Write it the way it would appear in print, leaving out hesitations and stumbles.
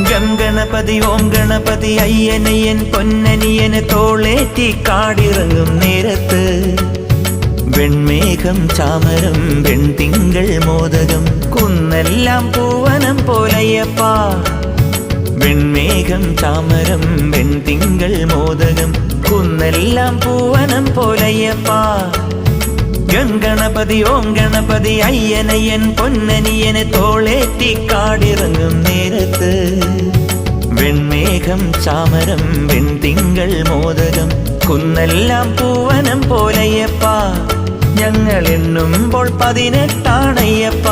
Gum Ganapathi ഓം ഗണപതി അയ്യനയ്യൻ പൊന്നനിയന് തോളേറ്റി കാടിറങ്ങും നേരത്ത് വെൺമേഘം ചാമരം വെൺതിങ്കൾ മോദകം കുന്നെല്ലാം പൂവനം പോലയ്യപ്പ വെൺമേഘം ചാമരം വെൺതിങ്കൾ മോദകം കുന്നെല്ലാം പൂവനം പോലയ്യപ്പ gum Ganapathi ഓം ഗണപതി അയ്യനയ്യൻ പൊന്നനിയന് തോളേറ്റി കാടിറങ്ങും നേരത്ത് വെൺമേഘം ചാമരം വെൺതിങ്കൾ മോദകം കുന്നെല്ലാം പൂവനം പോലയ്യപ്പ ഞങ്ങൾ എണ്ണുമ്പോൾ 18 അയ്യപ്പ.